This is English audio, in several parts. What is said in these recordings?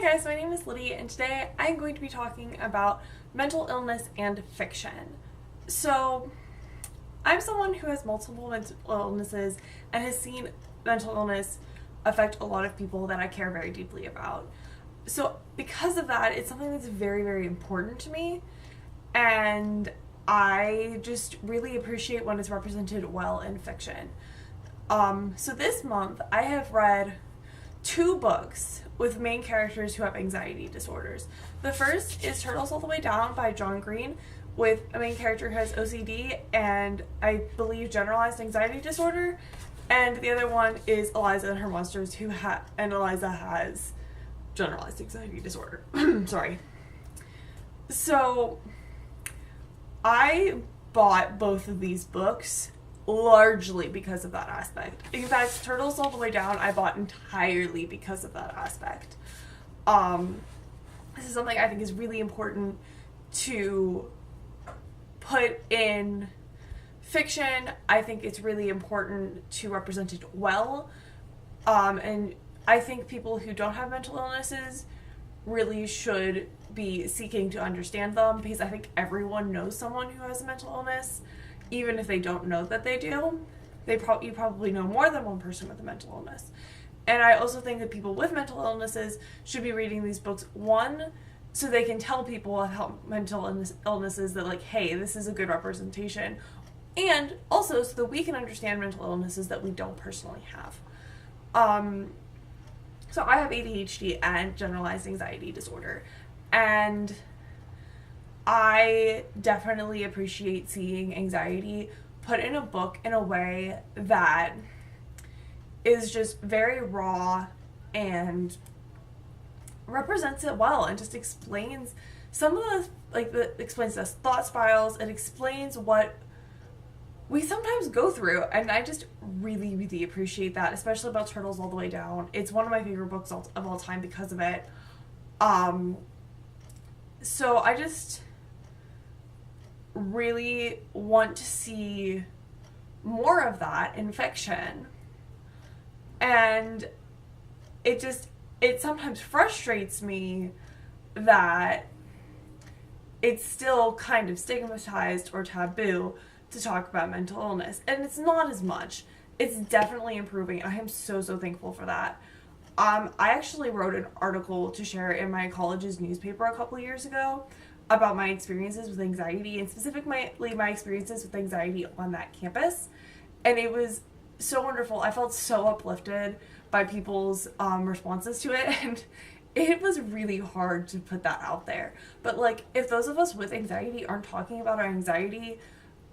Hi guys, my name is Lyddie, and today I'm going to be talking about mental illness and fiction. So, I'm someone who has multiple mental illnesses and has seen mental illness affect a lot of people that I care very deeply about. So, because of that, it's something that's very, very important to me, and I just really appreciate when it's represented well in fiction. So this month, I have read 2 books with main characters who have anxiety disorders. The first is Turtles All the Way Down by John Green, with a main character who has OCD and I believe generalized anxiety disorder. And the other one is Eliza and Her Monsters, and Eliza has generalized anxiety disorder. Sorry. So I bought both of these books largely because of that aspect. In fact, Turtles All the Way Down I bought entirely because of that aspect. This is something I think is really important to put in fiction. I think it's really important to represent it well. And I think people who don't have mental illnesses really should be seeking to understand them, because I think everyone knows someone who has a mental illness. Even if they don't know that they do, you probably know more than one person with a mental illness. And I also think that people with mental illnesses should be reading these books, one, so they can tell people about mental illnesses that, like, hey, this is a good representation, and also so that we can understand mental illnesses that we don't personally have. So I have ADHD and generalized anxiety disorder, and I definitely appreciate seeing anxiety put in a book in a way that is just very raw and represents it well, and just explains some of explains the thought spirals. It explains what we sometimes go through, and I just really, really appreciate that, especially about Turtles All the Way Down. It's one of my favorite books of all time because of it. So I just really want to see more of that in fiction, and it sometimes frustrates me that it's still kind of stigmatized or taboo to talk about mental illness, and it's not as much. It's definitely improving, and I am so thankful for that. I actually wrote an article to share in my college's newspaper a couple years ago about my experiences with anxiety, and specifically my experiences with anxiety on that campus. And it was so wonderful. I felt so uplifted by people's responses to it, and it was really hard to put that out there. But, like, if those of us with anxiety aren't talking about our anxiety,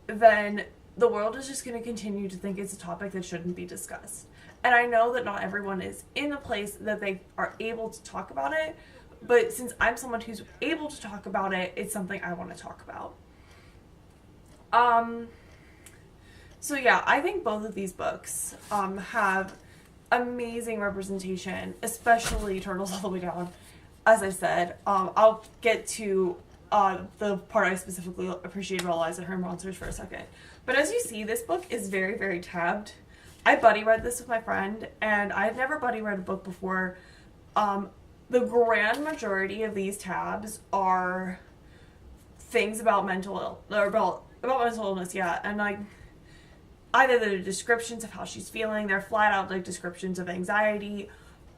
then the world is just going to continue to think it's a topic that shouldn't be discussed. And I know that not everyone is in a place that they are able to talk about it, but since I'm someone who's able to talk about it, it's something I want to talk about. So yeah, I think both of these books have amazing representation, especially Turtles All the Way Down. As I said, I'll get to the part I specifically appreciate about Eliza and Her Monsters for a second. But as you see, this book is very, very tabbed. I buddy read this with my friend, and I've never buddy read a book before. The grand majority of these tabs are things about mental illness, yeah, and like either the descriptions of how she's feeling, they're flat out like descriptions of anxiety,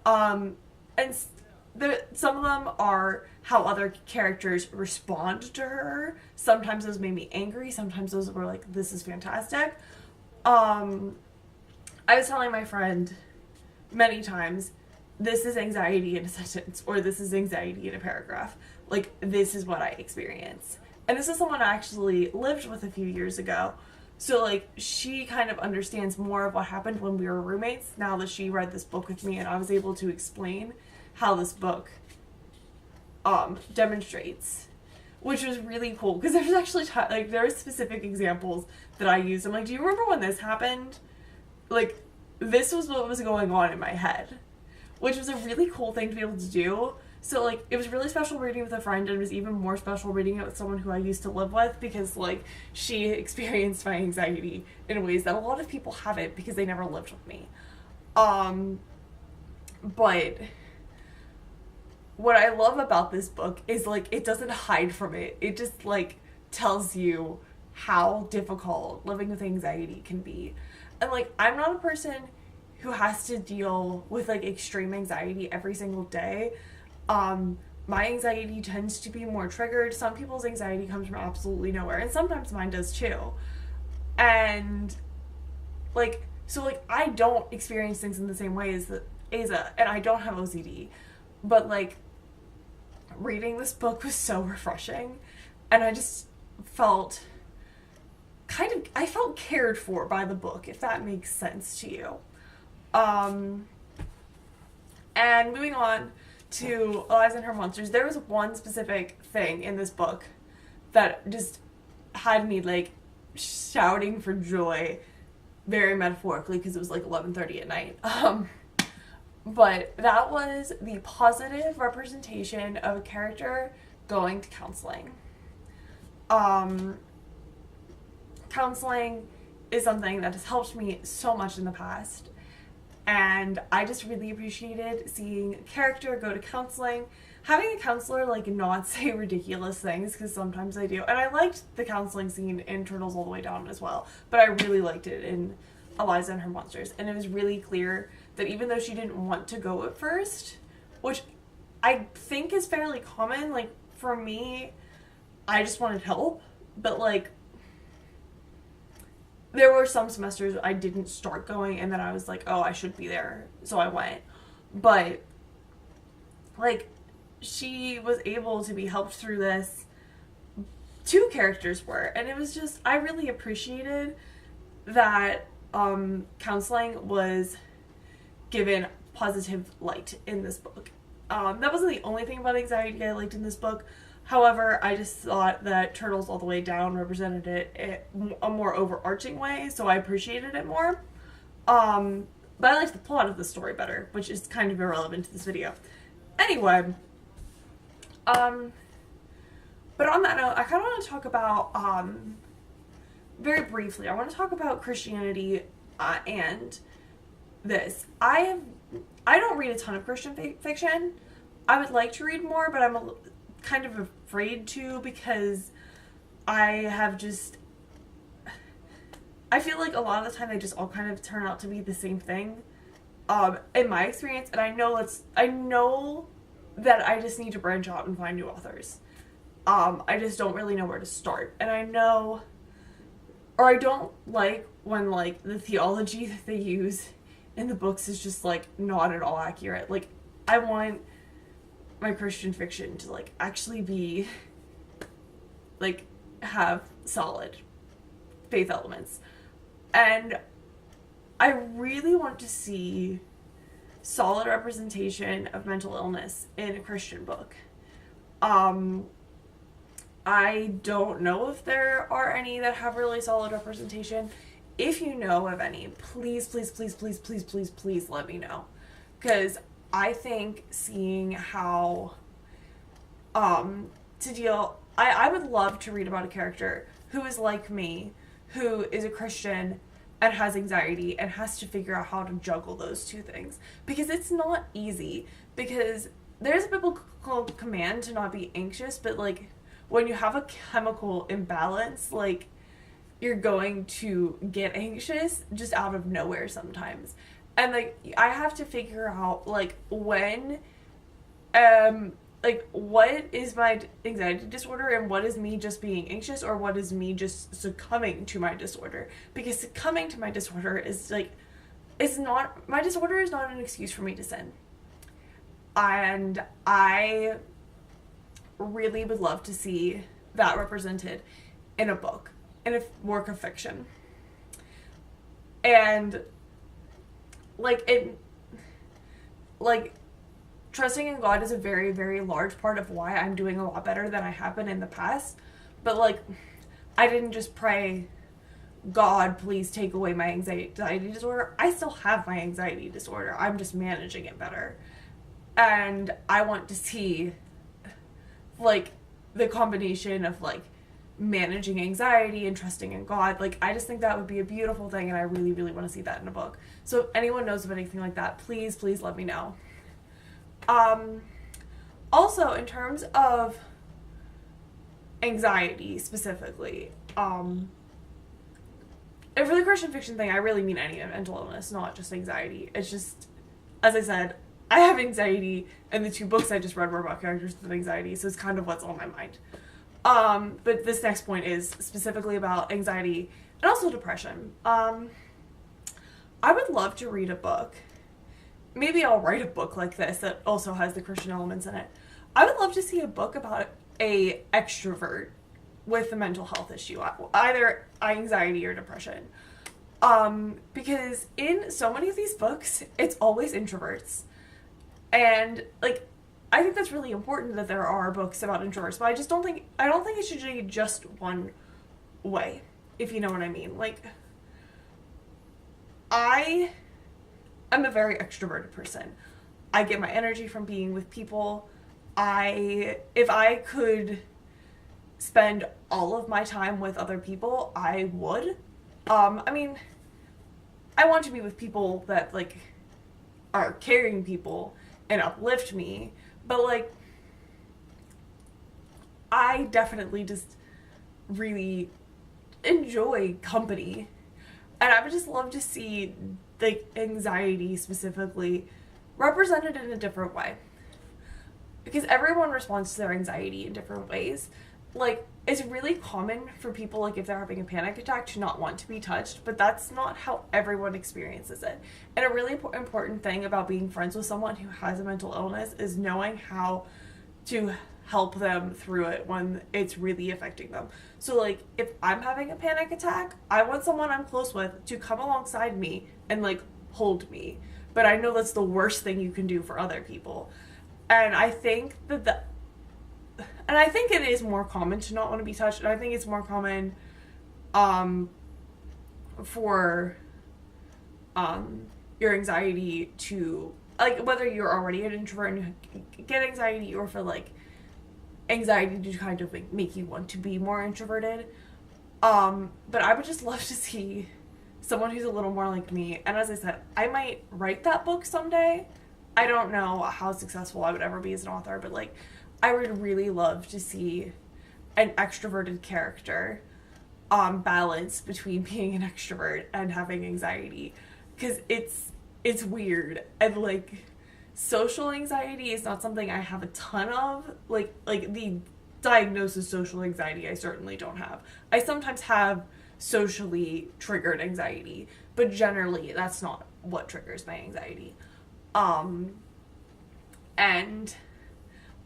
and some of them are how other characters respond to her. Sometimes those made me angry, sometimes those were like, this is fantastic. I was telling my friend many times, this is anxiety in a sentence, or this is anxiety in a paragraph. Like, this is what I experience. And this is someone I actually lived with a few years ago. So, like, she kind of understands more of what happened when we were roommates now that she read this book with me, and I was able to explain how this book demonstrates, which was really cool, because there's actually there are specific examples that I used. I'm like, do you remember when this happened? Like, this was what was going on in my head, which was a really cool thing to be able to do. So, like, it was really special reading with a friend, and it was even more special reading it with someone who I used to live with, because, like, she experienced my anxiety in ways that a lot of people haven't because they never lived with me. But what I love about this book is, like, it doesn't hide from it. It just, like, tells you how difficult living with anxiety can be. And, like, I'm not a person who has to deal with, like, extreme anxiety every single day. My anxiety tends to be more triggered. Some people's anxiety comes from absolutely nowhere, and sometimes mine does too. And, like, so, like, I don't experience things in the same way as Asa, and I don't have OCD. But, like, reading this book was so refreshing, and I just felt I felt cared for by the book, if that makes sense to you. And moving on to Eliza and Her Monsters, there was one specific thing in this book that just had me, like, shouting for joy, very metaphorically, because it was like 11:30 at night. But that was the positive representation of a character going to counseling. Counseling is something that has helped me so much in the past, and I just really appreciated seeing a character go to counseling, having a counselor, like, not say ridiculous things, because sometimes I do, and I liked the counseling scene in Turtles All the Way Down as well, but I really liked it in Eliza and Her Monsters, and it was really clear that even though she didn't want to go at first, which I think is fairly common, like, for me, I just wanted help, but, like, there were some semesters I didn't start going, and then I was like, oh, I should be there, so I went. But, like, she was able to be helped through this. Two characters were, and it was just, I really appreciated that counseling was given positive light in this book. That wasn't the only thing about anxiety I liked in this book. However, I just thought that Turtles All the Way Down represented it in a more overarching way, so I appreciated it more. But I liked the plot of the story better, which is kind of irrelevant to this video. Anyway, but on that note, I kind of want to talk about, very briefly, I want to talk about Christianity and this. I don't read a ton of Christian fiction. I would like to read more, but I'm kind of afraid to, because I feel like a lot of the time they just all kind of turn out to be the same thing, in my experience, and I know that I just need to branch out and find new authors. I just don't really know where to start, and I don't like when, like, the theology that they use in the books is just, like, not at all accurate. Like, I want my Christian fiction to, like, actually be, like, have solid faith elements. And I really want to see solid representation of mental illness in a Christian book. I don't know if there are any that have really solid representation. If you know of any, please, please, please, please, please, please, please let me know. Because I think seeing how I would love to read about a character who is like me, who is a Christian and has anxiety and has to figure out how to juggle those two things, because it's not easy, because there's a biblical command to not be anxious, but, like, when you have a chemical imbalance, like, you're going to get anxious just out of nowhere sometimes. And, like, I have to figure out, like, when, like, what is my anxiety disorder and what is me just being anxious, or what is me just succumbing to my disorder. Because succumbing to my disorder is, like, my disorder is not an excuse for me to sin. And I really would love to see that represented in a book, in a work of fiction. And, like, trusting in God is a very, very large part of why I'm doing a lot better than I have been in the past. But, like, I didn't just pray, God, please take away my anxiety disorder. I still have my anxiety disorder. I'm just managing it better. And I want to see, like, the combination of, like, managing anxiety and trusting in God. Like, I just think that would be a beautiful thing, and I really, really want to see that in a book. So if anyone knows of anything like that, please, please let me know. Also, in terms of anxiety specifically, and for the Christian fiction thing, I really mean any mental illness, not just anxiety. It's just, as I said, I have anxiety, and the 2 books I just read were about characters with anxiety, so it's kind of what's on my mind. But this next point is specifically about anxiety and also depression. I would love to read a book. Maybe I'll write a book like this that also has the Christian elements in it. I would love to see a book about a extrovert with a mental health issue, either anxiety or depression. Because in so many of these books, it's always introverts. And, like, I think that's really important that there are books about introverts, but I don't think it should be just one way, if you know what I mean. Like, I am a very extroverted person. I get my energy from being with people. If I could spend all of my time with other people, I would. I mean, I want to be with people that, like, are caring people and uplift me, but, like, I definitely just really enjoy company, and I would just love to see, like, anxiety specifically represented in a different way, because everyone responds to their anxiety in different ways. Like, it's really common for people, like, if they're having a panic attack, to not want to be touched, but that's not how everyone experiences it. And a really important thing about being friends with someone who has a mental illness is knowing how to help them through it when it's really affecting them. So, like, if I'm having a panic attack, I want someone I'm close with to come alongside me and, like, hold me. But I know that's the worst thing you can do for other people. And I think and I think it is more common to not want to be touched, and I think it's more common for your anxiety to, like, whether you're already an introvert and you get anxiety, or for, like, anxiety to kind of make you want to be more introverted. But I would just love to see someone who's a little more like me. And as I said, I might write that book someday. I don't know how successful I would ever be as an author, but, like, I would really love to see an extroverted character balance between being an extrovert and having anxiety, because it's weird. And, like, social anxiety is not something I have a ton of. Like the diagnosis social anxiety I certainly don't have. I sometimes have socially triggered anxiety, but generally that's not what triggers my anxiety. And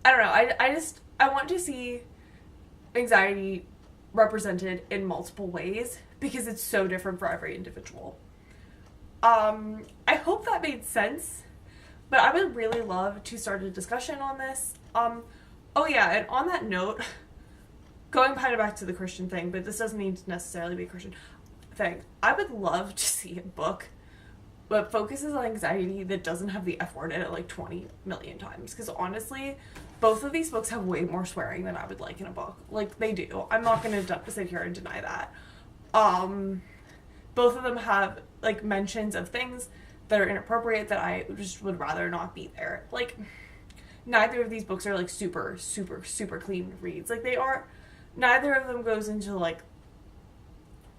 I don't know, I want to see anxiety represented in multiple ways, because it's so different for every individual. I hope that made sense, but I would really love to start a discussion on this. Oh yeah, and on that note, going kind of back to the Christian thing, but this doesn't need to necessarily be a Christian thing, I would love to see a book that focuses on anxiety that doesn't have the F word in it like 20 million times, because honestly, both of these books have way more swearing than I would like in a book. Like, they do. I'm not going to sit here and deny that. Both of them have, like, mentions of things that are inappropriate that I just would rather not be there. Like, neither of these books are, like, super, super, super clean reads. Like, they are, neither of them goes into, like,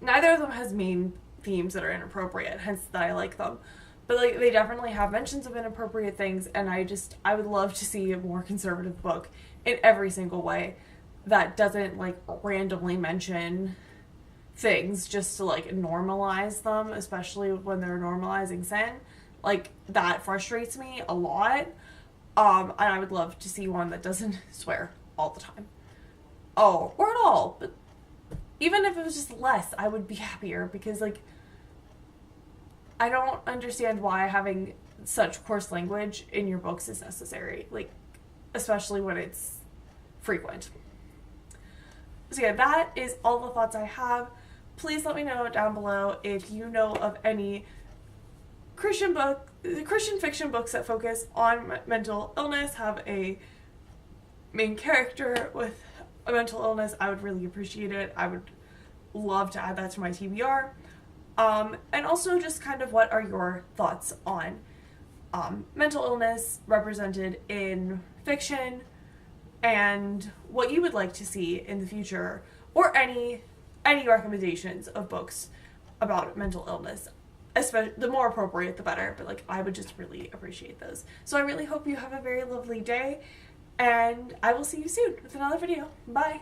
neither of them has main themes that are inappropriate, hence that I like them. But, like, they definitely have mentions of inappropriate things, and I would love to see a more conservative book in every single way that doesn't, like, randomly mention things just to, like, normalize them, especially when they're normalizing sin. Like, that frustrates me a lot. And I would love to see one that doesn't swear all the time. Oh, or at all. But even if it was just less, I would be happier, because, like, I don't understand why having such coarse language in your books is necessary. Like, especially when it's frequent. So yeah, that is all the thoughts I have. Please let me know down below if you know of any Christian fiction books that focus on mental illness, have a main character with a mental illness. I would really appreciate it. I would love to add that to my TBR. And also just kind of what are your thoughts on mental illness represented in fiction, and what you would like to see in the future, or any recommendations of books about mental illness. Especially, the more appropriate the better, but like I would just really appreciate those. So I really hope you have a very lovely day, and I will see you soon with another video. Bye!